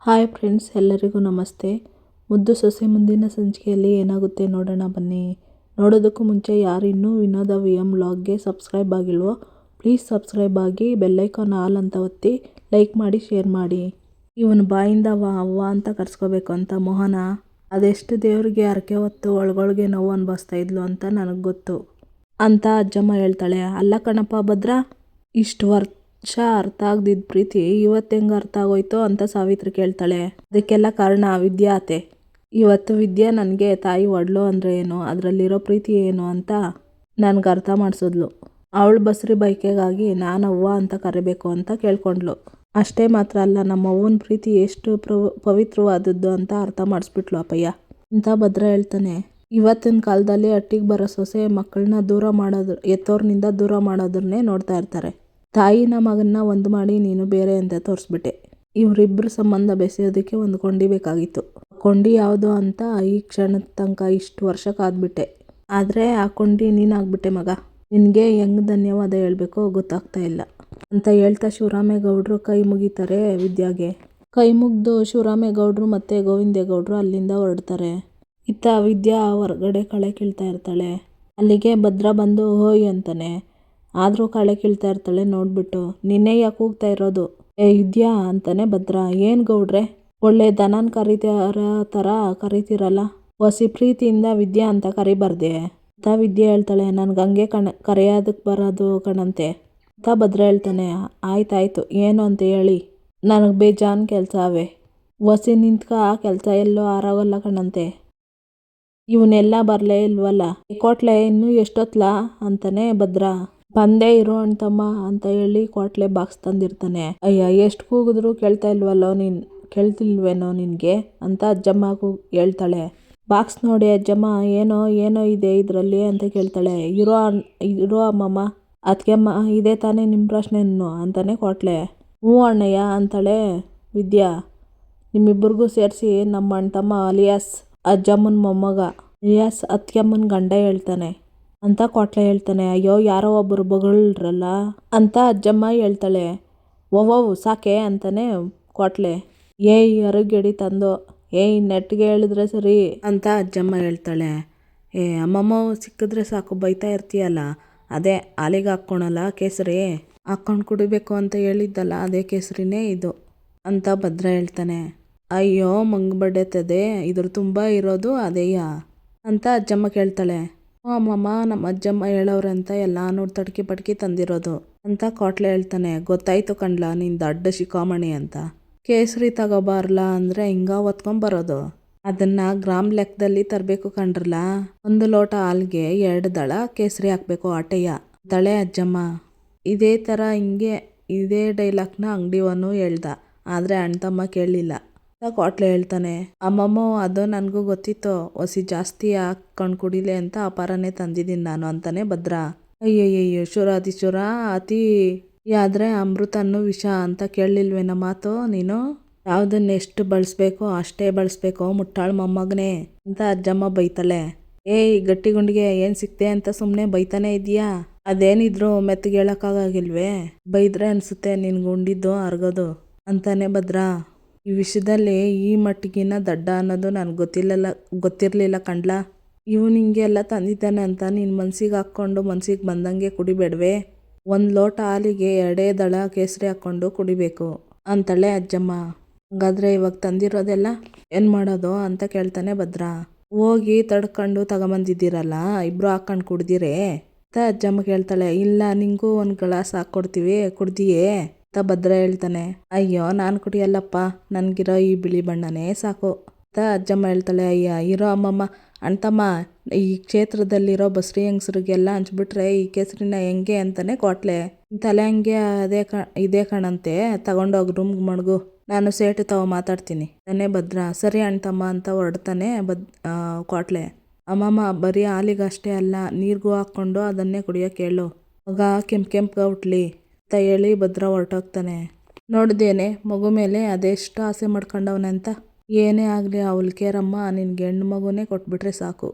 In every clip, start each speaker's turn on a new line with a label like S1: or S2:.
S1: Hi friends, ಎಲ್ಲರಿಗೂ ನಮಸ್ತೆ. ಮುದ್ದು ಸೊಸೆ ಮುಂದಿನ ಸಂಚಿಕೆಯಲ್ಲಿ ಏನಾಗುತ್ತೆ ನೋಡೋಣ ಬನ್ನಿ. ನೋಡೋದಕ್ಕೂ ಮುಂಚೆ ಯಾರು ಇನ್ನೂ ವಿನೋದ VM ವ್ಲಾಗ್ಗೆ ಸಬ್ಸ್ಕ್ರೈಬ್ ಆಗಿಲ್ವೋ ಪ್ಲೀಸ್ ಸಬ್ಸ್ಕ್ರೈಬ್ ಆಗಿ, ಬೆಲ್ಲೈಕಾನ್ ಆಲ್ ಅಂತ ಒತ್ತಿ, ಲೈಕ್ ಮಾಡಿ, ಶೇರ್ ಮಾಡಿ. ಇವನು ಬಾಯಿಂದ ಅವ್ವ ಅಂತ ಕರ್ಸ್ಕೋಬೇಕು ಅಂತ ಮೋಹನ ಅದೆಷ್ಟು ದೇವ್ರಿಗೆ ಹರಕೆ ಹೊತ್ತು ಒಳಗೊಳಗೆ ನೋವು ಅನುಭವಿಸ್ತಾ ಇದ್ಲು ಅಂತ ನನಗೆ ಗೊತ್ತು ಅಂತ ಅಜ್ಜಮ್ಮ ಹೇಳ್ತಾಳೆ. ಅಲ್ಲ ಕಣಪ್ಪ ಭದ್ರ, ಇಷ್ಟು ವರ್ಷ ಅರ್ಥ ಆಗದಿದ್ದ ಪ್ರೀತಿ ಇವತ್ತು ಹೆಂಗೆ ಅರ್ಥ ಆಗೋಯ್ತು ಅಂತ ಸಾವಿತ್ರಿ ಕೇಳ್ತಾಳೆ. ಅದಕ್ಕೆಲ್ಲ ಕಾರಣ ವಿದ್ಯಾ ಅತ್ತೆ. ಇವತ್ತು ವಿದ್ಯಾ ನನಗೆ ತಾಯಿ ಒಡ್ಲು ಅಂದರೆ ಏನು, ಅದರಲ್ಲಿರೋ ಪ್ರೀತಿ ಏನು ಅಂತ ನನಗೆ ಅರ್ಥ ಮಾಡಿಸಿದ್ಲು. ಅವಳು ಬಸ್ರಿ ಬೈಕೆಗಾಗಿ ನಾನು ಅವ್ವ ಅಂತ ಕರಿಬೇಕು ಅಂತ ಕೇಳ್ಕೊಂಡ್ಲು. ಅಷ್ಟೇ ಮಾತ್ರ ಅಲ್ಲ, ನಮ್ಮ ಅವ್ವನ ಪ್ರೀತಿ ಎಷ್ಟು ಪವಿತ್ರವಾದದ್ದು ಅಂತ ಅರ್ಥ ಮಾಡಿಸ್ಬಿಟ್ಲು ಅಪ್ಪಯ್ಯ ಅಂತ ಭದ್ರ ಹೇಳ್ತಾನೆ. ಇವತ್ತಿನ ಕಾಲದಲ್ಲಿ ಹಟ್ಟಿಗೆ ಬರೋ ಸೊಸೆ ಮಕ್ಕಳನ್ನ ದೂರ ಮಾಡೋದು, ಎತ್ತೋರ್ನಿಂದ ದೂರ ಮಾಡೋದನ್ನೇ ನೋಡ್ತಾ ಇರ್ತಾರೆ. ತಾಯಿನ ಮಗನ್ನ ಒಂದು ಮಾಡಿ ನೀನು ಬೇರೆ ಅಂತ ತೋರಿಸ್ಬಿಟ್ಟೆ. ಇವರಿಬ್ಬರ ಸಂಬಂಧ ಬೆಸೆಯೋದಕ್ಕೆ ಒಂದು ಕೊಂಡಿ ಬೇಕಾಗಿತ್ತು. ಕೊಂಡಿ ಯಾವುದು ಅಂತ ಈ ಕ್ಷಣದ ತನಕ ಇಷ್ಟು ವರ್ಷ ಕಾದ್ಬಿಟ್ಟೆ. ಆದರೆ ಆ ಕೊಂಡಿ ನೀನಾಗ್ಬಿಟ್ಟೆ ಮಗ. ನಿನಗೆ ಹೆಂಗೆ ಧನ್ಯವಾದ ಹೇಳಬೇಕೋ ಗೊತ್ತಾಗ್ತಾ ಇಲ್ಲ ಅಂತ ಹೇಳ್ತಾ ಶಿವರಾಮೇಗೌಡರು ಕೈ ಮುಗಿತಾರೆ ವಿದ್ಯಾಗೆ. ಕೈ ಮುಗಿದು ಶಿವರಾಮೇಗೌಡರು ಮತ್ತು ಗೋವಿಂದೇಗೌಡರು ಅಲ್ಲಿಂದ ಹೊರಡ್ತಾರೆ. ಇತ್ತ ವಿದ್ಯಾ ಹೊರಗಡೆ ಕಳೆ ಕೀಳ್ತಾ ಇರ್ತಾಳೆ. ಅಲ್ಲಿಗೆ ಭದ್ರ ಬಂದು ಹೋಯ್ ಅಂತಾನೆ. ಆದರೂ ಕಳೆ ಕೀಳ್ತಾ ಇರ್ತಾಳೆ. ನೋಡ್ಬಿಟ್ಟು ನಿನ್ನೆ ಯಾಕೆ ಹೋಗ್ತಾ ಇರೋದು ವಿದ್ಯಾ ಅಂತಾನೆ ಭದ್ರ. ಏನು ಗೌಡ್ರೆ, ಒಳ್ಳೆ ದನನ ಕರೀತಾರ ಥರ ಕರಿತೀರಲ್ಲ, ಹೊಸಿ ಪ್ರೀತಿಯಿಂದ ವಿದ್ಯಾ ಅಂತ ಕರಿಬಾರ್ದೆ ಅಂತ ವಿದ್ಯಾ ಹೇಳ್ತಾಳೆ. ನನಗೆ ಹಂಗೆ ಕರೆಯೋದಕ್ಕೆ ಬರೋದು ಕಣಂತೆ ಅಂತ ಭದ್ರ ಹೇಳ್ತಾನೆ. ಆಯ್ತಾಯ್ತು, ಏನು ಅಂತ ಹೇಳಿ, ನನಗೆ ಬೇಜಾನ್ ಕೆಲಸ ಅವೆ, ಹೊಸಿ ನಿಂತ್ಕ ಆ ಕೆಲಸ ಎಲ್ಲೋ ಆರಾಗಲ್ಲ ಕಣಂತೆ. ಇವನ್ನೆಲ್ಲ ಬರಲೇ ಇಲ್ವಲ್ಲ ಕೋಟ್ಲೆ, ಇನ್ನೂ ಎಷ್ಟೊತ್ಲಾ ಅಂತಾನೆ ಭದ್ರ. ಬಂದೇ ಇರೋ ಅಣ್ತಮ್ಮ ಅಂತ ಹೇಳಿ ಕೋಟ್ಲೆ ಬಾಕ್ಸ್ ತಂದಿರ್ತಾನೆ. ಅಯ್ಯ, ಎಷ್ಟು ಕೂಗಿದ್ರು ಕೇಳ್ತಾ ಕೇಳ್ತಿಲ್ವೇನೋ ನಿನಗೆ ಅಂತ ಅಜ್ಜಮ್ಮ ಹೇಳ್ತಾಳೆ. ಬಾಕ್ಸ್ ನೋಡಿ ಅಜ್ಜಮ್ಮ, ಏನೋ ಇದೆ ಇದರಲ್ಲಿ ಅಂತ ಕೇಳ್ತಾಳೆ. ಇರೋ ಅಮ್ಮಮ್ಮ, ಅದಕ್ಕೆಮ್ಮ ಇದೇ ತಾನೇ ನಿಮ್ಮ ಪ್ರಶ್ನೆಯನ್ನು ಅಂತಾನೆ ಕೋಟ್ಲೆ. ಹ್ಞೂ ಅಣ್ಣಯ್ಯ ಅಂತಾಳೆ ವಿದ್ಯಾ. ನಿಮ್ಮಿಬ್ಬರಿಗೂ ಸೇರಿಸಿ ನಮ್ಮ ಅಣ್ತಮ್ಮ ಅಲಿಯಾಸ್ ಅಜ್ಜಮ್ಮನ ಮೊಮ್ಮಗ ಅಲಿಯಾಸ್ ಅತ್ಯಮ್ಮನ ಗಂಡ ಹೇಳ್ತಾನೆ ಅಂತ ಕೋಟ್ಲೆ ಹೇಳ್ತಾನೆ. ಅಯ್ಯೋ, ಯಾರೋ ಒಬ್ಬರು ಬೊಗಳ್ರಲ್ಲ ಅಂತ ಅಜ್ಜಮ್ಮ ಹೇಳ್ತಾಳೆ. ಓವವ್ ಸಾಕೆ ಅಂತಾನೆ ಕೋಟ್ಲೆ. ಏಯ್ ಅರುಗೆಡಿ ತಂದು, ಏಯ್ ನೆಟ್ಟಿಗೆ ಹೇಳಿದ್ರೆ ಸರಿ ಅಂತ ಅಜ್ಜಮ್ಮ ಹೇಳ್ತಾಳೆ. ಅಮ್ಮಮ್ಮ ಸಿಕ್ಕಿದ್ರೆ ಸಾಕು ಬೈತಾ ಇರ್ತೀಯಲ್ಲ, ಅದೇ ಹಾಲಿಗೆ ಹಾಕ್ಕೊಳಲ್ಲ ಕೇಸರಿ, ಹಾಕ್ಕೊಂಡು ಕುಡಿಬೇಕು ಅಂತ ಹೇಳಿದ್ದಲ್ಲ, ಅದೇ ಕೇಸರಿನೇ ಇದು ಅಂತ ಭದ್ರ ಹೇಳ್ತಾನೆ. ಅಯ್ಯೋ ಮಂಗ್ಬಡ್ಡೆತದೆ, ಇದ್ರ ತುಂಬ ಇರೋದು ಅದೇಯ ಅಂತ ಅಜ್ಜಮ್ಮ ಕೇಳ್ತಾಳೆ. ಅಮ್ಮಮ್ಮ ನಮ್ಮ ಅಜ್ಜಮ್ಮ ಹೇಳೋರೆ ಅಂತ ಎಲ್ಲ ನೋಡಿ ತಡ್ಕಿ ಪಡ್ಕಿ ತಂದಿರೋದು ಅಂತ ಕೋಟ್ಲೆ ಹೇಳ್ತಾನೆ. ಗೊತ್ತಾಯ್ತು ಕಣ್ಲ ನೀನು ದೊಡ್ಡ ಶಿಖಾಮಣಿ ಅಂತ. ಕೇಸರಿ ತಗೋಬಾರ್ಲ ಅಂದರೆ ಹಿಂಗ ಒತ್ಕೊಂಬರೋದು, ಅದನ್ನು ಗ್ರಾಮ್ ಲೆಕ್ಕದಲ್ಲಿ ತರಬೇಕು ಕಣ್ರಲ್ಲ. 1 ಲೋಟ ಹಾಲ್ಗೆ 2 ದಳ ಕೇಸರಿ ಹಾಕಬೇಕು ಆಟೆಯ ಅಂತಾಳೆ ಅಜ್ಜಮ್ಮ. ಇದೇ ಥರ ಇದೇ ಡೈಲಾಗ್ನ ಅಂಗಡಿವನು ಹೇಳ್ದ, ಆದರೆ ಅಣ್ತಮ್ಮ ಕೇಳಲಿಲ್ಲ ಅಂತ ಕೋಟ್ಲೆ ಹೇಳ್ತಾನೆ. ಅಮ್ಮಮ್ಮ ಅದು ನನಗೂ ಗೊತ್ತಿತ್ತು, ಹೊಸಿ ಜಾಸ್ತಿ ಹಾಕ್ಕೊಂಡು ಕುಡಿಲೆ ಅಂತ ಅಪಾರನೇ ತಂದಿದ್ದೀನಿ ನಾನು ಅಂತಾನೆ ಭದ್ರ. ಅಯ್ಯಯ್ಯಯ್ಯೋ ಶುರ ಅತಿ ಆದ್ರೆ ಅಮೃತನ್ನು ವಿಷ ಅಂತ ಕೇಳಲಿಲ್ವೇನೋ ಮಾತು ನೀನು. ಯಾವುದನ್ನ ಎಷ್ಟು ಬಳಸ್ಬೇಕೋ ಅಷ್ಟೇ ಬಳಸ್ಬೇಕು ಮುಟ್ಟಾಳು ಮೊಮ್ಮಗನೇ ಅಂತ ಅಜ್ಜಮ್ಮ ಬೈತಾಳೆ. ಏಯ್ ಗಟ್ಟಿಗುಂಡಿಗೆ ಏನು ಸಿಕ್ತೆ ಅಂತ ಸುಮ್ಮನೆ ಬೈತಾನೆ ಇದೆಯಾ, ಅದೇನಿದ್ರು ಮೆತ್ತಗೆ ಹೇಳೋಕ್ಕಾಗಿಲ್ವೇ, ಬೈದ್ರೆ ಅನಿಸುತ್ತೆ ನಿನ್ಗೆ ಉಂಡಿದ್ದು ಅರ್ಗೋದು ಅಂತಾನೆ ಭದ್ರ. ಈ ವಿಷಯದಲ್ಲಿ ಈ ಮಟ್ಟಿಗಿನ ದಡ್ಡ ಅನ್ನೋದು ನನಗೆ ಗೊತ್ತಿರಲಿಲ್ಲ ಕಣ್ಲ. ಇವನು ಹಿಂಗೆಲ್ಲ ತಂದಿದ್ದಾನೆ ಅಂತ ನೀನು ಮನ್ಸಿಗೆ ಹಾಕ್ಕೊಂಡು ಮನ್ಸಿಗೆ ಬಂದಂಗೆ ಕುಡಿಬೇಡವೆ. 1 ಲೋಟ ಹಾಲಿಗೆ 2 ದಳ ಕೇಸರಿ ಹಾಕ್ಕೊಂಡು ಕುಡಿಬೇಕು ಅಂತಾಳೆ ಅಜ್ಜಮ್ಮ. ಹಾಗಾದ್ರೆ ಇವಾಗ ತಂದಿರೋದೆಲ್ಲ ಏನು ಮಾಡೋದು ಅಂತ ಕೇಳ್ತಾನೆ ಭದ್ರ. ಹೋಗಿ ತಡ್ಕೊಂಡು ತಗೊಂಬಂದಿದ್ದೀರಲ್ಲ, ಇಬ್ರು ಹಾಕ್ಕೊಂಡು ಕುಡ್ದಿರೇ ಅಂತ ಅಜ್ಜಮ್ಮ ಕೇಳ್ತಾಳೆ. ಇಲ್ಲ, ನಿಂಗೂ 1 ಗ್ಲಾಸ್ ಹಾಕ್ಕೊಡ್ತೀವಿ ಕುಡ್ದಿಯೇ ಅಂತ ಭದ್ರ ಹೇಳ್ತಾನೆ. ಅಯ್ಯೋ ನಾನು ಕುಡಿಯಲ್ಲಪ್ಪ, ನನಗಿರೋ ಈ ಬಿಳಿ ಬಣ್ಣನೇ ಸಾಕು ಅಂತ ಅಜ್ಜಮ್ಮ ಹೇಳ್ತಾಳೆ. ಅಯ್ಯ ಇರೋ ಅಮ್ಮಮ್ಮ, ಅಣ್ತಮ್ಮ ಈ ಕ್ಷೇತ್ರದಲ್ಲಿರೋ ಬಸ್ರಿ ಹೆಂಗಸ್ರಿಗೆಲ್ಲ ಹಂಚ್ಬಿಟ್ರೆ ಈ ಕೇಸರಿನ ಹೆಂಗೆ ಅಂತಾನೆ ಕೋಟ್ಲೆ. ತಲೆ ಹಂಗೆ ಇದೇ ಕಣಂತೆ, ತಗೊಂಡೋಗಿ ರೂಮ್ಗೆ ಮಣಗು, ನಾನು ಸೇಟು ಮಾತಾಡ್ತೀನಿ ತಾನೇ ಭದ್ರ. ಸರಿ ಅಣ್ತಮ್ಮ ಅಂತ ಹೊರಡ್ತಾನೆ ಕೋಟ್ಲೆ. ಅಮ್ಮಮ್ಮ ಬರೀ ಹಾಲಿಗಷ್ಟೇ ಅಲ್ಲ, ನೀರಿಗೂ ಹಾಕ್ಕೊಂಡು ಅದನ್ನೇ ಕುಡಿಯೋಕೆ ಹೇಳು, ಮಗ ಕೆಂಪ್ಗೆ ಹುಟ್ಲಿ ಅಂತ ಹೇಳಿ ಭದ್ರ ಹೊರಟೋಗ್ತಾನೆ. ನೋಡ್ದೇನೆ ಮಗು ಮೇಲೆ ಅದೆಷ್ಟು ಆಸೆ ಮಾಡ್ಕೊಂಡವನೆ ಅಂತ. ಏನೇ ಆಗಲಿ ಅವಳು ಕೇರಮ್ಮ, ನಿನ್ಗೆ ಹೆಣ್ಣು ಮಗುನೇ ಕೊಟ್ಬಿಟ್ರೆ ಸಾಕು,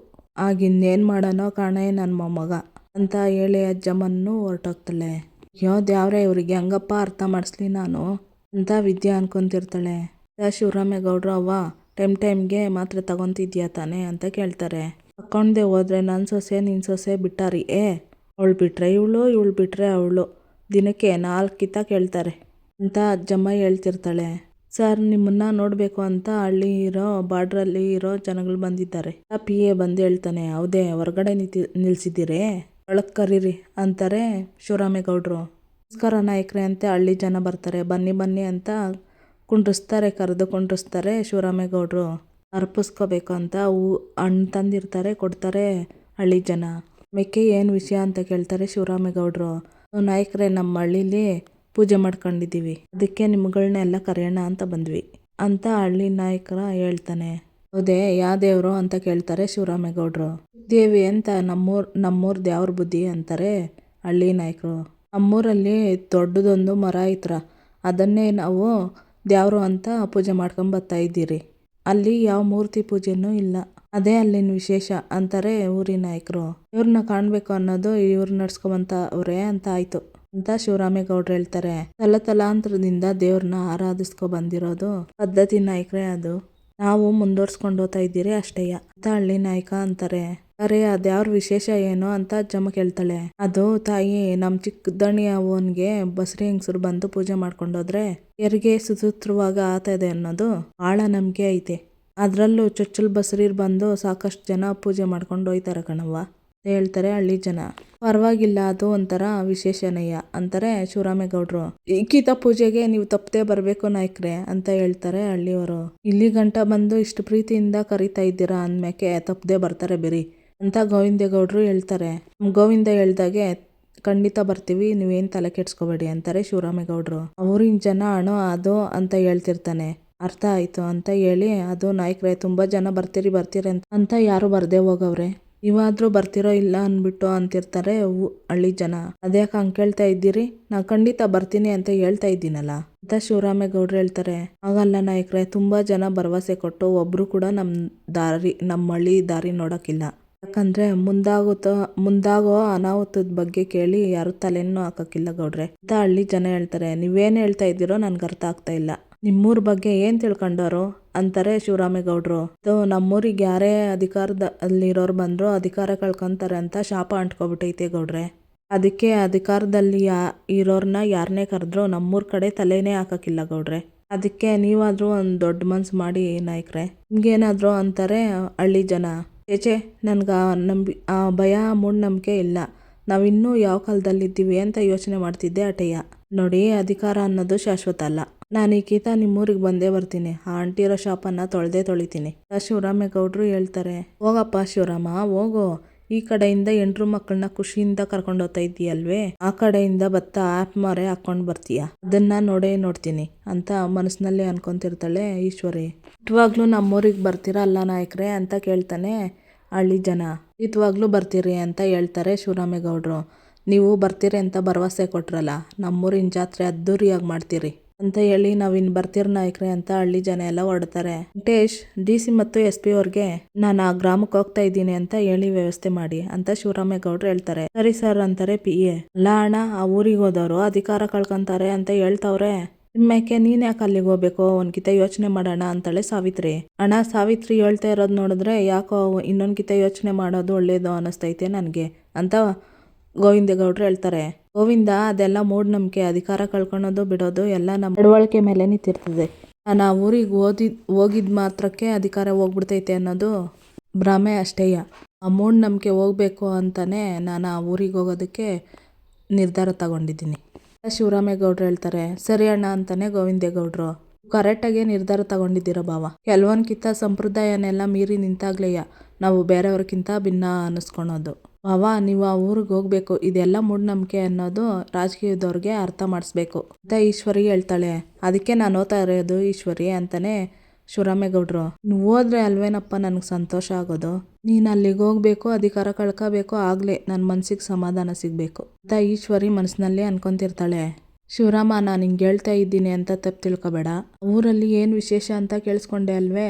S1: ಆಗಿನ್ನೇನು ಮಾಡೋನೋ ಕಾಣೆ ನನ್ನ ಮೊಮ್ಮಗ ಅಂತ ಹೇಳಿ ಅಜ್ಜಮ್ಮನ್ನು ಹೊರಟೋಗ್ತಾಳೆ. ಅಯ್ಯೋ ದೇವ್ರೆ, ಇವ್ರಿಗೆ ಹೆಂಗಪ್ಪ ಅರ್ಥ ಮಾಡಿಸ್ಲಿ ನಾನು ಅಂತ ವಿದ್ಯಾ ಅನ್ಕೊಂತಿರ್ತಾಳೆ. ಶಿವರಾಮೇಗೌಡರು ಅವ್ವ ಟೈಮ್ಗೆ ಮಾತ್ರೆ ತಗೊತಿದ್ಯಾ ತಾನೇ ಅಂತ ಕೇಳ್ತಾರೆ. ತಕೊಂಡೆ ಹೋದ್ರೆ ನನ್ನ ಸೊಸೆ ನಿನ್ನ ಸೊಸೆ ಬಿಟ್ಟಾರಿ ಅವಳು ಬಿಟ್ರೆ ಇವಳು ಬಿಟ್ರೆ ಅವಳು ದಿನಕ್ಕೆ 4 ಕಿತ ಕೇಳ್ತಾರೆ ಅಂತ ಅಜ್ಜಮ್ಮ ಹೇಳ್ತಿರ್ತಾಳೆ. ಸರ್ ನಿಮ್ಮನ್ನ ನೋಡಬೇಕು ಅಂತ ಹಳ್ಳಿ ಬಾರ್ಡ್ರಲ್ಲಿ ಇರೋ ಜನಗಳು ಬಂದಿದ್ದಾರೆ. PA ಬಂದು ಹೇಳ್ತಾನೆ, ಹೌದೇ ಹೊರಗಡೆ ನಿಲ್ಸಿದ್ದೀರೇ, ಒಳಗೆ ಕರೀರಿ ಅಂತಾರೆ ಶಿವರಾಮೇಗೌಡರು. ನಮಸ್ಕಾರ ನಾಯಕ್ರೆ ಅಂತ ಹಳ್ಳಿ ಜನ ಬರ್ತಾರೆ. ಬನ್ನಿ ಅಂತ ಕುಂಡ್ರಿಸ್ತಾರೆ ಶಿವರಾಮೇಗೌಡರು. ಅರ್ಪಿಸ್ಕೋಬೇಕು ಅಂತ ಹಣ್ಣು ತಂದಿರ್ತಾರೆ, ಕೊಡ್ತಾರೆ ಹಳ್ಳಿ ಜನ. ಮೇಕೆ ಏನು ವಿಷಯ ಅಂತ ಕೇಳ್ತಾರೆ ಶಿವರಾಮೇಗೌಡರು. ನಾಯಕ್ರೆ ನಮ್ಮ ಹಳ್ಳಿಲಿ ಪೂಜೆ ಮಾಡ್ಕೊಂಡಿದ್ದೀವಿ, ಅದಕ್ಕೆ ನಿಮ್ಗಳನ್ನೆಲ್ಲ ಕರೆಯೋಣ ಅಂತ ಬಂದ್ವಿ ಅಂತ ಹಳ್ಳಿ ನಾಯಕರ ಹೇಳ್ತಾನೆ. ಹೌದೇ ಯಾವ ದೇವರು ಅಂತ ಕೇಳ್ತಾರೆ ಶಿವರಾಮೇಗೌಡರು. ದೇವಿ ಅಂತ ನಮ್ಮೂರ್ ದೇವ್ರ ಬುದ್ಧಿ ಅಂತಾರೆ ಹಳ್ಳಿ ನಾಯಕರು. ನಮ್ಮೂರಲ್ಲಿ ದೊಡ್ಡದೊಂದು ಮರ ಐತ್ರ, ಅದನ್ನೇ ನಾವು ದೇವ್ರು ಅಂತ ಪೂಜೆ ಮಾಡ್ಕೊಂಡ್ ಬರ್ತಾ ಇದ್ದೀರಿ. ಅಲ್ಲಿ ಯಾವ ಮೂರ್ತಿ ಪೂಜೆನೂ ಇಲ್ಲ, ಅದೇ ಅಲ್ಲಿನ ವಿಶೇಷ ಅಂತಾರೆ ಊರಿನ ನಾಯಕರು. ಇವ್ರನ್ನ ಕಾಣ್ಬೇಕು ಅನ್ನೋದು ಇವ್ರು ನಡ್ಸ್ಕೊಂಬಂತವ್ರೆ ಅಂತ ಆಯ್ತು ಅಂತ ಶಿವರಾಮೇಗೌಡರು ಹೇಳ್ತಾರೆ. ತಲಾಂತರದಿಂದ ದೇವ್ರನ್ನ ಆರಾಧಿಸ್ಕೊ ಬಂದಿರೋದು ಪದ್ಧತಿ ನಾಯಕರೇ, ಅದು ನಾವು ಮುಂದುವರ್ಸ್ಕೊಂಡು ಹೋಗ್ತಾ ಇದ್ದೀರಿ ಅಷ್ಟೇಯ ಅಂತ ಹಳ್ಳಿ ನಾಯಕ ಅಂತಾರೆ. ಅರೆ ಅದ್ಯಾವ್ರ ವಿಶೇಷ ಏನು ಅಂತ ಅಜ್ಜಮ್ಮ ಕೇಳ್ತಾಳೆ. ಅದು ತಾಯಿ ನಮ್ಮ ಚಿಕ್ಕದಣಿ ಅವನ್ಗೆ ಬಸರಿ ಹೆಂಗಸರು ಬಂದು ಪೂಜೆ ಮಾಡ್ಕೊಂಡೋದ್ರೆ ಹೆರಿಗೆ ಸುಸೂತ್ರವಾಗಿ ಆತದೆ ಅನ್ನೋದು ಆಳ ನಂಬಿಕೆ ಐತೆ. ಅದ್ರಲ್ಲೂ ಚೊಚ್ಚಲ್ ಬಸರೀರ್ ಬಂದು ಸಾಕಷ್ಟು ಜನ ಪೂಜೆ ಮಾಡ್ಕೊಂಡು ಹೋಯ್ತಾರೆ ಕಣವ್ವ ಅಂತ ಹೇಳ್ತಾರೆ ಹಳ್ಳಿ ಜನ. ಪರವಾಗಿಲ್ಲ, ಅದು ಒಂಥರ ವಿಶೇಷನಯ್ಯ ಅಂತಾರೆ ಶಿವರಾಮೇಗೌಡರು. ಈಕಿತ ಪೂಜೆಗೆ ನೀವು ತಪ್ಪದೆ ಬರಬೇಕು ನಾಯಕ್ರೆ ಅಂತ ಹೇಳ್ತಾರೆ ಹಳ್ಳಿಯವರು. ಇಲ್ಲಿ ಗಂಟ ಬಂದು ಇಷ್ಟು ಪ್ರೀತಿಯಿಂದ ಕರಿತಾ ಇದ್ದೀರಾ ಅಂದ್ಮೇಕೆ ತಪ್ಪದೆ ಬರ್ತಾರೆ ಬಿರಿ ಅಂತ ಗೋವಿಂದೇಗೌಡರು ಹೇಳ್ತಾರೆ. ಗೋವಿಂದ ಹೇಳ್ದಾಗೆ ಖಂಡಿತ ಬರ್ತೀವಿ, ನೀವೇನು ತಲೆ ಕೆಡ್ಸ್ಕೋಬೇಡಿ ಅಂತಾರೆ ಶಿವರಾಮೇಗೌಡರು. ಊರಿನ ಜನ ಅದು ಅಂತ ಹೇಳ್ತಿರ್ತಾನೆ. ಅರ್ಥ ಆಯ್ತು ಅಂತ ಹೇಳಿ, ಅದು ನಾಯಕ್ರೆ ತುಂಬಾ ಜನ ಬರ್ತೀರಿ ಅಂತ ಯಾರು ಬರ್ದೇ ಹೋಗವ್ರೆ, ನೀವಾದ್ರೂ ಬರ್ತಿರೋ ಇಲ್ಲ ಅಂದ್ಬಿಟ್ಟು ಅಂತಿರ್ತಾರೆ ಹಳ್ಳಿ ಜನ. ಅದ್ಯಾಕೆ ಹಂಗೆ ಕೇಳ್ತಾ ಇದ್ದೀರಿ, ನಾ ಖಂಡಿತ ಬರ್ತೀನಿ ಅಂತ ಹೇಳ್ತಾ ಇದ್ದೀನಲ್ಲ ಅಂತ ಶಿವರಾಮೇಗೌಡರು ಹೇಳ್ತಾರೆ. ಆಗಲ್ಲ ನಾಯಕ್ರೆ, ತುಂಬಾ ಜನ ಭರವಸೆ ಕೊಟ್ಟು ಒಬ್ರು ಕೂಡ ನಮ್ಮ ಹಳ್ಳಿ ದಾರಿ ನೋಡೋಕ್ಕಿಲ್ಲ. ಯಾಕಂದ್ರೆ ಮುಂದಾಗೋ ಅನಾಹುತದ ಬಗ್ಗೆ ಕೇಳಿ ಯಾರು ತಲೆನೂ ಹಾಕಕ್ಕಿಲ್ಲ ಗೌಡ್ರೆ ಅಂತ ಹಳ್ಳಿ ಜನ ಹೇಳ್ತಾರೆ. ನೀವೇನು ಹೇಳ್ತಾ ಇದ್ದೀರೋ ನನ್ಗೆ ಅರ್ಥ ಆಗ್ತಾ ಇಲ್ಲ. ನಿಮ್ಮೂರ್ ಬಗ್ಗೆ ಏನ್ ತಿಳ್ಕೊಂಡವರು ಅಂತಾರೆ ಶಿವರಾಮೇಗೌಡರು. ನಮ್ಮೂರಿಗೆ ಯಾರೇ ಅಧಿಕಾರದಲ್ಲಿರೋರು ಬಂದ್ರು ಅಧಿಕಾರ ಕಳ್ಕೊಂತಾರೆ ಅಂತ ಶಾಪ ಅಂಟ್ಕೊಬಿಟ್ಟೈತೆ ಗೌಡ್ರೆ. ಅದಕ್ಕೆ ಅಧಿಕಾರದಲ್ಲಿ ಇರೋರ್ನ ಯಾರನ್ನೇ ಕರೆದ್ರು ನಮ್ಮೂರ್ ಕಡೆ ತಲೆನೇ ಹಾಕಕ್ಕಿಲ್ಲ ಗೌಡ್ರೆ. ಅದಕ್ಕೆ ನೀವಾದ್ರೂ ಒಂದು ದೊಡ್ಡ ಮನ್ಸು ಮಾಡಿ ನಾಯಕ್ರೆ, ನಿಮ್ಗೇನಾದ್ರು ಅಂತಾರೆ ಹಳ್ಳಿ ಜನ. ಚೇಚೆ, ನನ್ಗೆ ಆ ಭಯ ಮೂಢನಂಬಿಕೆ ಇಲ್ಲ. ನಾವಿನ್ನೂ ಯಾವ ಕಾಲದಲ್ಲಿದ್ದೀವಿ ಅಂತ ಯೋಚನೆ ಮಾಡ್ತಿದ್ದೆ ಅಟಯ್ಯ. ನೋಡಿ, ಅಧಿಕಾರ ಅನ್ನೋದು ಶಾಶ್ವತ ಅಲ್ಲ. ನಾನು ಈಗೀತ ನಿಮ್ಮೂರಿಗೆ ಬಂದೇ ಬರ್ತೀನಿ, ಆ ಅಂಟಿರೋ ಶಾಪನ್ನ ತೊಳಿತೀನಿ ಶಿವರಾಮೇಗೌಡರು ಹೇಳ್ತಾರೆ. ಹೋಗಪ್ಪ ಶಿವರಾಮ ಹೋಗು, ಈ ಕಡೆಯಿಂದ ಹೆಂಡ್ರು ಮಕ್ಕಳನ್ನ ಖುಷಿಯಿಂದ ಕರ್ಕೊಂಡು ಹೋಗ್ತಾ ಇದ್ದೀಯಲ್ವೇ, ಆ ಕಡೆಯಿಂದ ಆಪ್ ಮಾರೆ ಹಾಕೊಂಡು ಬರ್ತೀಯ, ಅದನ್ನ ನೋಡ್ತೀನಿ ಅಂತ ಮನಸ್ಸಿನಲ್ಲಿ ಅನ್ಕೊಂತಿರ್ತಾಳೆ ಈಶ್ವರಿ. ಇಟ್ವಾಗ್ಲೂ ನಮ್ಮೂರಿಗೆ ಬರ್ತೀರಾ ಅಲ್ಲ ನಾಯಕ್ರೆ ಅಂತ ಕೇಳ್ತಾನೆ ಹಳ್ಳಿ ಜನ. ಇತ್ವಾಗ್ಲೂ ಬರ್ತೀರಿ ಅಂತ ಹೇಳ್ತಾರೆ ಶಿವರಾಮೇಗೌಡರು. ನೀವು ಬರ್ತೀರಿ ಅಂತ ಭರವಸೆ ಕೊಟ್ರಲ್ಲ, ನಮ್ಮೂರಿನ ಜಾತ್ರೆ ಅದ್ದೂರಿಯಾಗಿ ಮಾಡ್ತೀರಿ ಅಂತ ಹೇಳಿ ನಾವಿನ್ ಬರ್ತೀರಿ ನಾಯಕ್ರೆ ಅಂತ ಹಳ್ಳಿ ಜನ ಎಲ್ಲ ಹೊರಡ್ತಾರೆ. ವೆಂಕಟೇಶ್, DC ಮತ್ತು SP ಅವ್ರಿಗೆ ನಾನು ಆ ಗ್ರಾಮಕ್ಕೆ ಹೋಗ್ತಾ ಇದ್ದೀನಿ ಅಂತ ಹೇಳಿ ವ್ಯವಸ್ಥೆ ಮಾಡಿ ಅಂತ ಶಿವರಾಮೇಗೌಡರು ಹೇಳ್ತಾರೆ. ಸರಿ ಸರ್ ಅಂತಾರೆ PA. ಅಲ್ಲ ಅಣ್ಣ, ಆ ಊರಿಗೆ ಹೋದವರು ಅಧಿಕಾರ ಕಳ್ಕೊಂತಾರೆ ಅಂತ ಹೇಳ್ತವ್ರೆ, ನಿಮ್ಮ್ಯಾಕೆ ನೀನ್ ಯಾಕೆ ಅಲ್ಲಿಗೆ ಹೋಗ್ಬೇಕು, ಒಂದ್ಕಿತ ಯೋಚನೆ ಮಾಡೋಣ ಅಂತಾಳೆ ಸಾವಿತ್ರಿ. ಅಣ್ಣ, ಸಾವಿತ್ರಿ ಹೇಳ್ತಾ ಇರೋದು ನೋಡಿದ್ರೆ ಯಾಕೋ ಇನ್ನೊಂದ್ಕಿತ ಯೋಚನೆ ಮಾಡೋದು ಒಳ್ಳೇದು ಅನ್ನಿಸ್ತೈತೆ ನನಗೆ ಅಂತ ಗೋವಿಂದೇಗೌಡರು ಹೇಳ್ತಾರೆ. ಗೋವಿಂದ, ಅದೆಲ್ಲ ಮೂಢನಂಬಿಕೆ, ಅಧಿಕಾರ ಕಳ್ಕೊಳ್ಳೋದು ಬಿಡೋದು ಎಲ್ಲ ನಮ್ಮ ನಡವಳಿಕೆ ಮೇಲೆ ನಿಂತಿರ್ತದೆ. ನಾನು ಆ ಊರಿಗೆ ಹೋಗಿದ್ ಮಾತ್ರಕ್ಕೆ ಅಧಿಕಾರ ಹೋಗ್ಬಿಡ್ತೈತೆ ಅನ್ನೋದು ಭ್ರಮೆ ಅಷ್ಟೇಯ. ಆ ಮೂಢನಂಬಿಕೆ ಹೋಗ್ಬೇಕು ಅಂತಾನೆ ನಾನು ಆ ಊರಿಗೆ ಹೋಗೋದಕ್ಕೆ ನಿರ್ಧಾರ ತಗೊಂಡಿದ್ದೀನಿ ಶಿವರಾಮೇಗೌಡರು ಹೇಳ್ತಾರೆ. ಸರಿ ಅಣ್ಣ ಅಂತಾನೆ ಗೋವಿಂದೇಗೌಡರು. ಕರೆಕ್ಟಾಗೆ ನಿರ್ಧಾರ ತಗೊಂಡಿದ್ದೀರ ಭಾವ. ಕೆಲವೊಂದ್ಕಿಂತ ಸಂಪ್ರದಾಯನೆಲ್ಲ ಮೀರಿ ನಿಂತಾಗ್ಲೇಯ ನಾವು ಬೇರೆಯವ್ರಕ್ಕಿಂತ ಭಿನ್ನ ಅನ್ನಿಸ್ಕೊಳೋದು. ಭಾವ, ನೀವು ಆ ಊರಿಗೆ ಹೋಗ್ಬೇಕು, ಇದೆಲ್ಲ ಮೂಢನಂಬಿಕೆ ಅನ್ನೋದು ರಾಜಕೀಯದವ್ರಿಗೆ ಅರ್ಥ ಮಾಡಿಸ್ಬೇಕು ಅಂತ ಈಶ್ವರಿ ಹೇಳ್ತಾಳೆ. ಅದಕ್ಕೆ ನಾನು ಓದ್ತಾ ಇರೋದು ಈಶ್ವರಿ ಅಂತಾನೆ ಶಿವರಾಮೇಗೌಡರು. ನೀವು ಹೋದ್ರೆ ಅಲ್ವೇನಪ್ಪ ನನಗೆ ಸಂತೋಷ ಆಗೋದು. ನೀನು ಅಲ್ಲಿಗೆ ಹೋಗ್ಬೇಕು, ಅಧಿಕಾರ ಕಳ್ಕೋಬೇಕು, ಆಗ್ಲೇ ನನ್ನ ಮನ್ಸಿಗೆ ಸಮಾಧಾನ ಸಿಗಬೇಕು ಅಂತ ಈಶ್ವರಿ ಮನಸ್ಸಿನಲ್ಲಿ ಅನ್ಕೊಂತಿರ್ತಾಳೆ. ಶಿವರಾಮ, ನಾನು ಹಿಂಗೆ ಹೇಳ್ತಾ ಇದ್ದೀನಿ ಅಂತ ತಪ್ಪು ತಿಳ್ಕೊಬೇಡ. ಊರಲ್ಲಿ ಏನು ವಿಶೇಷ ಅಂತ ಕೇಳಿಸ್ಕೊಂಡೆ ಅಲ್ವೇ,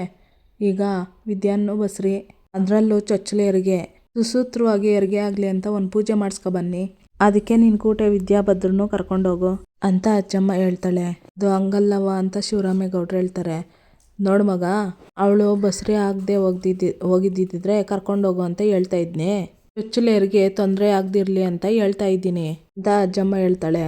S1: ಈಗ ವಿದ್ಯಾನ್ನು ಬಸ್ರಿ, ಅದರಲ್ಲೂ ಚೊಚ್ಚಲ ಹೆರಿಗೆ ಸುಸೂತ್ರವಾಗಿ ಹೆರಿಗೆ ಆಗಲಿ ಅಂತ ಒಂದು ಪೂಜೆ ಮಾಡಿಸ್ಕೊ ಬನ್ನಿ, ಅದಕ್ಕೆ ನೀನು ಕೂಟೆ ವಿದ್ಯಾಭದ್ರನು ಕರ್ಕೊಂಡೋಗು ಅಂತ ಅಜ್ಜಮ್ಮ ಹೇಳ್ತಾಳೆ. ಅದು ಹಂಗಲ್ಲವ ಅಂತ ಶಿವರಾಮೇಗೌಡರು ಹೇಳ್ತಾರೆ. ನೋಡು ಮಗ, ಅವಳು ಬಸ್ರಿ ಆಗದೆ ಹೋಗಿದ್ದಿದ್ರೆ ಕರ್ಕೊಂಡೋಗು ಅಂತ ಹೇಳ್ತಾ ಇದ್ನಿ. ಚುಚ್ಚುಲೇರಿಗೆ ತೊಂದರೆ ಆಗದಿರ್ಲಿ ಅಂತ ಹೇಳ್ತಾ ಇದ್ದೀನಿ ಅಂತ ಅಜ್ಜಮ್ಮ ಹೇಳ್ತಾಳೆ.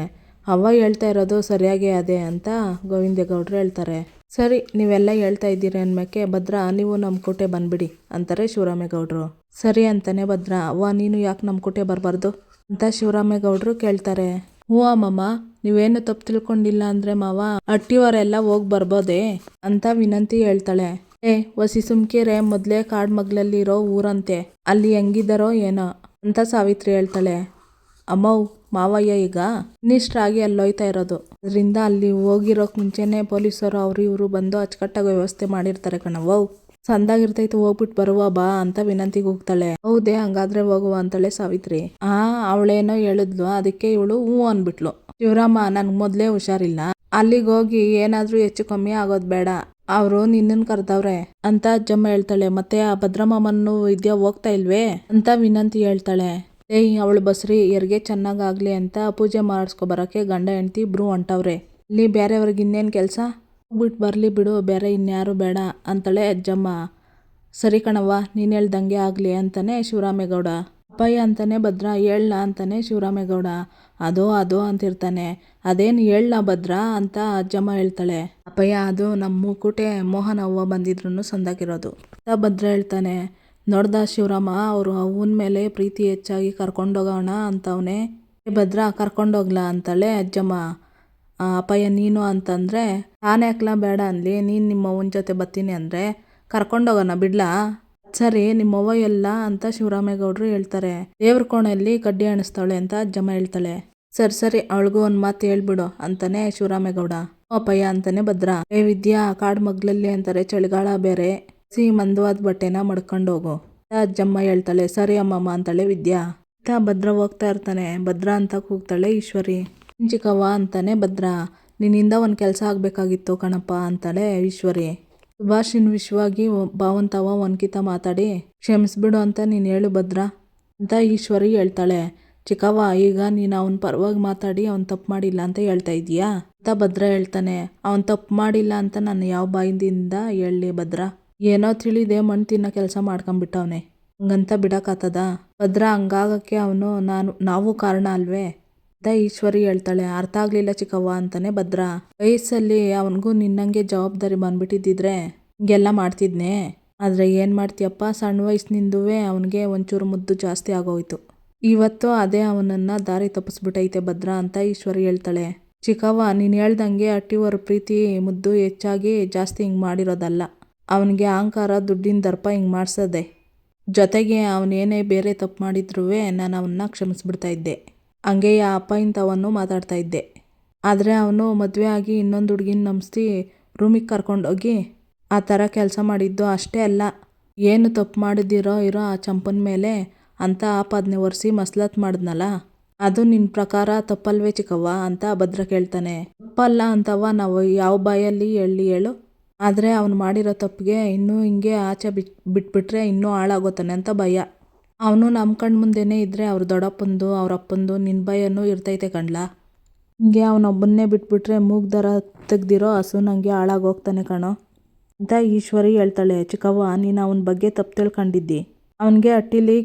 S1: ಅವ್ವ ಹೇಳ್ತಾ ಇರೋದು ಸರಿಯಾಗೇ ಅದೇ ಅಂತ ಗೋವಿಂದೇಗೌಡರು ಹೇಳ್ತಾರೆ. ಸರಿ, ನೀವೆಲ್ಲ ಹೇಳ್ತಾ ಇದ್ದೀರಿ ಅಂದ್ಮೇಕೆ ಭದ್ರಾ ನೀವು ನಮ್ಮ ಕೋಟೆ ಬಂದ್ಬಿಡಿ ಅಂತಾರೆ ಶಿವರಾಮೇಗೌಡರು. ಸರಿ ಅಂತಾನೆ ಭದ್ರಾ. ಅವ್ವ ನೀನು ಯಾಕೆ ನಮ್ಮ ಕೋಟೆ ಬರಬಾರ್ದು ಅಂತ ಶಿವರಾಮೇಗೌಡರು ಕೇಳ್ತಾರೆ. ಹ್ಞೂ ಅಮ್ಮಮ್ಮ, ನೀವೇನು ತಪ್ಪು ತಿಳ್ಕೊಂಡಿಲ್ಲ ಅಂದ್ರೆ ಮಾವ ಅಟ್ಟಿಯವರೆಲ್ಲ ಹೋಗಿ ಬರ್ಬೋದೇ ಅಂತ ವಿನಂತಿ ಹೇಳ್ತಾಳೆ. ವಸಿ ಸುಮ್ಕಿರೆ, ಮೊದಲೇ ಕಾಡು ಮಗ್ಲಲ್ಲಿರೋ ಊರಂತೆ, ಅಲ್ಲಿ ಹೆಂಗಿದ್ದಾರೋ ಏನೋ ಅಂತ ಸಾವಿತ್ರಿ ಹೇಳ್ತಾಳೆ. ಅಮ್ಮವ್, ಮಾವಯ್ಯ ಈಗ ಇನ್ನಿಷ್ಟ್ರಾಗಿ ಅಲ್ಲೋಯ್ತಾ ಇರೋದು, ಅದರಿಂದ ಅಲ್ಲಿ ಹೋಗಿರೋಕ್ ಮುಂಚೆನೆ ಪೊಲೀಸರು ಅವರು ಇವರು ಬಂದು ಅಚ್ಚುಕಟ್ಟಾಗಿ ವ್ಯವಸ್ಥೆ ಮಾಡಿರ್ತಾರೆ ಕಣವ್ವ. ಸಂದಾಗಿರ್ತೈತೆ, ಹೋಗ್ಬಿಟ್ಟು ಬರುವ ಬಾ ಅಂತ ವಿನಂತಿಗೆ ಹೋಗ್ತಾಳೆ. ಹೌದೇ, ಹಂಗಾದ್ರೆ ಹೋಗುವ ಅಂತಾಳೆ ಸಾವಿತ್ರಿ. ಅವಳೇನೋ ಹೇಳಿದ್ಲು, ಅದಕ್ಕೆ ಇವಳು ಹ್ಞೂ ಅನ್ಬಿಟ್ಲು. ಶಿವರಾಮ, ನನ್ಗೆ ಮೊದಲೇ ಹುಷಾರಿಲ್ಲ, ಅಲ್ಲಿಗೆ ಹೋಗಿ ಏನಾದ್ರೂ ಹೆಚ್ಚು ಕಮ್ಮಿ ಆಗೋದು ಬೇಡ, ಅವರು ನಿನ್ನನ್ ಕರೆದವ್ರೆ ಅಂತ ಅಜ್ಜಮ್ಮ ಹೇಳ್ತಾಳೆ. ಮತ್ತೆ ಆ ಭದ್ರಮ್ಮನ್ನು ವಿದ್ಯಾ ಹೋಗ್ತಾ ಇಲ್ವೇ ಅಂತ ವಿನಂತಿ ಹೇಳ್ತಾಳೆ. ಅವಳು ಬಸ್ರಿ ಹೆರಿಗೆ ಚೆನ್ನಾಗಾಗ್ಲಿ ಅಂತ ಪೂಜೆ ಮಾಡಿಸ್ಕೊಬರಕ್ಕೆ ಗಂಡ ಹೆಂಡತಿ ಇಬ್ರು ಹೊಂಟವ್ರೆ. ಇಲ್ಲಿ ಬೇರೆಯವ್ರಿಗೆ ಇನ್ನೇನು ಕೆಲಸ, ಹೋಗ್ಬಿಟ್ಟು ಬರಲಿ ಬಿಡು, ಬೇರೆ ಇನ್ಯಾರು ಬೇಡ ಅಂತಾಳೆ ಅಜ್ಜಮ್ಮ. ಸರಿ ಕಣವ್ವ, ನೀನು ಹೇಳ್ದಂಗೆ ಆಗಲಿ ಅಂತಾನೆ ಶಿವರಾಮೇಗೌಡ. ಅಪ್ಪಯ್ಯ ಅಂತಾನೆ ಭದ್ರಾ. ಹೇಳ ಅಂತಾನೆ ಶಿವರಾಮೇಗೌಡ. ಅದೋ ಅಂತಿರ್ತಾನೆ. ಅದೇನು ಹೇಳ ಭದ್ರಾ ಅಂತ ಅಜ್ಜಮ್ಮ ಹೇಳ್ತಾಳೆ. ಅಪ್ಪಯ್ಯ, ಅದು ನಮ್ಮ ಕೂಟೆ ಮೋಹನ್ ಅವ್ವ ಬಂದಿದ್ರು ಸಂದಾಗಿರೋದು ಅಂತ ಭದ್ರಾ ಹೇಳ್ತಾನೆ. ನೋಡ್ದ ಶಿವರಾಮ, ಅವರು ಅವನ ಮೇಲೆ ಪ್ರೀತಿ ಹೆಚ್ಚಾಗಿ ಕರ್ಕೊಂಡೋಗೋಣ ಅಂತವನೇ. ಭದ್ರಾ, ಕರ್ಕೊಂಡೋಗ್ಲಾ ಅಂತಾಳೆ ಅಜ್ಜಮ್ಮ. ಅಪ್ಪಯ್ಯ ನೀನು ಅಂತಂದ್ರೆ ನಾನು ಯಾಕಲ ಬೇಡ ಅನ್ಲಿ, ನೀನು ನಿಮ್ಮವ್ವನ ಜೊತೆ ಬರ್ತೀನಿ ಅಂದರೆ ಕರ್ಕೊಂಡೋಗೋಣ ಬಿಡ್ಲಾ? ಸರಿ, ನಿಮ್ಮವ್ವ ಎಲ್ಲ ಅಂತ ಶಿವರಾಮೇಗೌಡರು ಹೇಳ್ತಾರೆ. ದೇವ್ರ ಕೋಣೆಯಲ್ಲಿ ಕಡ್ಡಿ ಅಣಿಸ್ತಾಳೆ ಅಂತ ಅಜ್ಜಮ್ಮ ಹೇಳ್ತಾಳೆ. ಸರಿ, ಅವಳಿಗೂ ಒಂದು ಮಾತು ಹೇಳ್ಬಿಡು ಅಂತಾನೆ ಶಿವರಾಮೇಗೌಡ. ಅಪ್ಪಯ್ಯ ಅಂತಾನೆ ಭದ್ರಾ. ವಿದ್ಯಾ, ಕಾಡು ಮಗ್ಲಲ್ಲಿ ಅಂತಾರೆ, ಚಳಿಗಾಲ ಬೇರೆ, ಮಂದವಾದ ಬಟ್ಟೆನ ಮಡ್ಕೊಂಡೋಗು ಅಜ್ಜಮ್ಮ ಹೇಳ್ತಾಳೆ. ಸರಿ ಅಮ್ಮಮ್ಮ ಅಂತಾಳೆ ವಿದ್ಯಾ. ಭದ್ರಾ ಹೋಗ್ತಾ ಇರ್ತಾನೆ. ಭದ್ರಾ ಅಂತ ಕೂಗ್ತಾಳೆ ಈಶ್ವರಿ. ಚಿಕ್ಕವ್ವ ಅಂತಾನೆ ಭದ್ರಾ. ನಿನ್ನಿಂದ ಒಂದು ಕೆಲಸ ಆಗಬೇಕಾಗಿತ್ತು ಕಣಪ್ಪ ಅಂತಾಳೆ ಈಶ್ವರಿ. ಸುಭಾಷಿನ ವಿಷಯವಾಗಿ ಭಾವಂತವ ಒಂದ್ಕಿತ ಮಾತಾಡಿ ಕ್ಷಮಿಸ್ಬಿಡು ಅಂತ ನೀನು ಹೇಳು ಭದ್ರಾ ಅಂತ ಈಶ್ವರಿ ಹೇಳ್ತಾಳೆ. ಚಿಕ್ಕವ್ವ, ಈಗ ನೀನು ಅವನ ಪರವಾಗಿ ಮಾತಾಡಿ ಅವನು ತಪ್ಪು ಮಾಡಿಲ್ಲ ಅಂತ ಹೇಳ್ತಾ ಇದೀಯಾ ಅಂತ ಭದ್ರಾ ಹೇಳ್ತಾನೆ. ಅವನು ತಪ್ಪು ಮಾಡಿಲ್ಲ ಅಂತ ನಾನು ಯಾವ ಬಾಯಿಂದ ಹೇಳಲಿ ಭದ್ರಾ? ಏನೋ ತಿಳಿದೆ ಮಣ್ಣು ತಿನ್ನೋ ಕೆಲಸ ಮಾಡ್ಕೊಂಬಿಟ್ಟವನೆ, ಹಂಗಂತ ಬಿಡಕ್ಕಾತದ ಭದ್ರಾ? ಹಂಗಾಗಕ್ಕೆ ನಾವು ಕಾರಣ ಅಲ್ವೇ ಅಂತ ಈಶ್ವರಿ ಹೇಳ್ತಾಳೆ. ಅರ್ಥ ಆಗ್ಲಿಲ್ಲ ಚಿಕ್ಕವ್ವ ಅಂತಾನೆ ಭದ್ರಾ. ವಯಸ್ಸಲ್ಲಿ ಅವನಿಗೂ ನಿನ್ನಂಗೆ ಜವಾಬ್ದಾರಿ ಬಂದ್ಬಿಟ್ಟಿದ್ದಿದ್ರೆ ಹಿಂಗೆಲ್ಲ ಮಾಡ್ತಿದ್ನೆ, ಆದರೆ ಏನು ಮಾಡ್ತೀಯಪ್ಪ, ಸಣ್ಣ ವಯಸ್ಸಿನಿಂದುವೇ ಅವನಿಗೆ ಒಂಚೂರು ಮುದ್ದು ಜಾಸ್ತಿ ಆಗೋಯ್ತು. ಇವತ್ತು ಅದೇ ಅವನನ್ನು ದಾರಿ ತಪ್ಪಿಸ್ಬಿಟ್ಟೈತೆ ಭದ್ರಾ ಅಂತ ಈಶ್ವರಿ ಹೇಳ್ತಾಳೆ. ಚಿಕ್ಕವ್ವ, ನೀನು ಹೇಳ್ದಂಗೆ ಅಟ್ಟಿವರ ಪ್ರೀತಿ ಮುದ್ದು ಹೆಚ್ಚಾಗಿ ಜಾಸ್ತಿ ಹಿಂಗೆ ಮಾಡಿರೋದಲ್ಲ, ಅವನಿಗೆ ಅಹಂಕಾರ ದುಡ್ಡಿನ ದರ್ಪ ಹಿಂಗೆ ಮಾಡಿಸೋದೆ. ಜೊತೆಗೆ ಅವನೇನೇ ಬೇರೆ ತಪ್ಪು ಮಾಡಿದ್ರೂ ನಾನು ಅವನ್ನ ಕ್ಷಮಿಸ್ಬಿಡ್ತಾ ಇದ್ದೆ, ಹಂಗೆಯ ಅಪ್ಪ ಇಂಥವನ್ನು ಮಾತಾಡ್ತಾ ಇದ್ದೆ. ಆದರೆ ಅವನು ಮದುವೆ ಆಗಿ ಇನ್ನೊಂದು ಹುಡುಗಿನ ನಂಬಿಸಿ ರೂಮಿಗೆ ಕರ್ಕೊಂಡೋಗಿ ಆ ಥರ ಕೆಲಸ ಮಾಡಿದ್ದು ಅಷ್ಟೇ ಅಲ್ಲ, ಏನು ತಪ್ಪು ಮಾಡಿದಿರೋ ಆ ಚಂಪನ ಮೇಲೆ ಅಂತ ಆಪಾದನೆ ಒರೆಸಿ ಮಸ್ಲತ್ ಮಾಡಿದ್ನಲ್ಲ, ಅದು ನಿನ್ನ ಪ್ರಕಾರ ತಪ್ಪಲ್ವೇ ಚಿಕ್ಕವ್ವ ಅಂತ ಭದ್ರ ಕೇಳ್ತಾನೆ. ತಪ್ಪಲ್ಲ ಅಂತವ ನಾವು ಯಾವ ಬಾಯಲ್ಲಿ ಹೇಳು, ಆದರೆ ಅವನು ಮಾಡಿರೋ ತಪ್ಪಿಗೆ ಇನ್ನೂ ಹಿಂಗೆ ಆಚೆ ಬಿಟ್ಬಿಟ್ರೆ ಇನ್ನೂ ಹಾಳಾಗೋತಾನೆ ಅಂತ ಭಯ. ಅವನು ನಮ್ಮ ಕಣ್ಣು ಮುಂದೆನೇ ಇದ್ದರೆ ಅವ್ರ ದೊಡ್ಡಪ್ಪಂದು ಅವ್ರ ಅಪ್ಪಂದು ನಿನ್ನ ಭಯನೂ ಇರ್ತೈತೆ ಕಣ್ಲಾ. ಹಿಂಗೆ ಅವನೊಬ್ಬನ್ನೇ ಬಿಟ್ಬಿಟ್ರೆ ಮೂಗ್ದರ ತೆಗ್ದಿರೋ ಹಸು ನನಗೆ ಹಾಳಾಗೋಗ್ತಾನೆ ಕಣೋ ಅಂತ ಈಶ್ವರಿ ಹೇಳ್ತಾಳೆ. ಚಿಕ್ಕವ್ವ, ನೀನು ಅವನ ಬಗ್ಗೆ ತಪ್ಪು ತಿಳ್ಕೊಂಡಿದ್ದಿ. ಅವನಿಗೆ ಅಟ್ಟಿಲಿ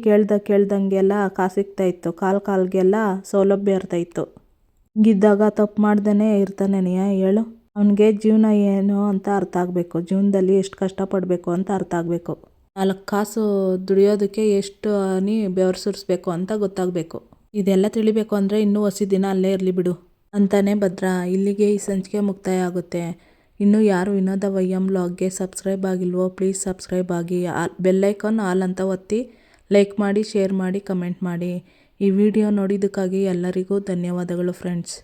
S1: ಕೇಳ್ದಂಗೆಲ್ಲ ಕಾಸು ಸಿಗ್ತಾಯಿತ್ತು, ಕಾಲ್ಗೆಲ್ಲ ಸೌಲಭ್ಯ ಇರ್ತಾಯಿತ್ತು. ಹಿಂಗಿದ್ದಾಗ ತಪ್ಪು ಮಾಡ್ದೇ ಇರ್ತಾನೆ ಹೇಳು? ಅವನಿಗೆ ಜೀವನ ಏನು ಅಂತ ಅರ್ಥ ಆಗಬೇಕು, ಜೀವನದಲ್ಲಿ ಎಷ್ಟು ಕಷ್ಟಪಡಬೇಕು ಅಂತ ಅರ್ಥ ಆಗಬೇಕು, 4 ಕಾಸು ದುಡಿಯೋದಕ್ಕೆ ಎಷ್ಟು ಬೆವರು ಸುರಿಸ್ಬೇಕು ಅಂತ ಗೊತ್ತಾಗಬೇಕು. ಇದೆಲ್ಲ ತಿಳಿಬೇಕು ಅಂದರೆ ಇನ್ನೂ ಹೊಸ ದಿನ ಅಲ್ಲೇ ಇರಲಿ ಬಿಡು ಅಂತಾನೆ ಭದ್ರಾ. ಇಲ್ಲಿಗೆ ಈ ಸಂಚಿಕೆ ಮುಕ್ತಾಯ ಆಗುತ್ತೆ. ಇನ್ನೂ ಯಾರು ವಿನೋದ ವೈಎಂ ವ್ಲಾಗ್ಗೆ ಸಬ್ಸ್ಕ್ರೈಬ್ ಆಗಿಲ್ವೋ ಪ್ಲೀಸ್ ಸಬ್ಸ್ಕ್ರೈಬ್ ಆಗಿ, ಬೆಲ್ಲೈಕಾನ್ ಆಲ್ ಅಂತ ಒತ್ತಿ ಲೈಕ್ ಮಾಡಿ, ಶೇರ್ ಮಾಡಿ, ಕಮೆಂಟ್ ಮಾಡಿ. ಈ ವಿಡಿಯೋ ನೋಡಿದ್ದಕ್ಕಾಗಿ ಎಲ್ಲರಿಗೂ ಧನ್ಯವಾದಗಳು ಫ್ರೆಂಡ್ಸ್.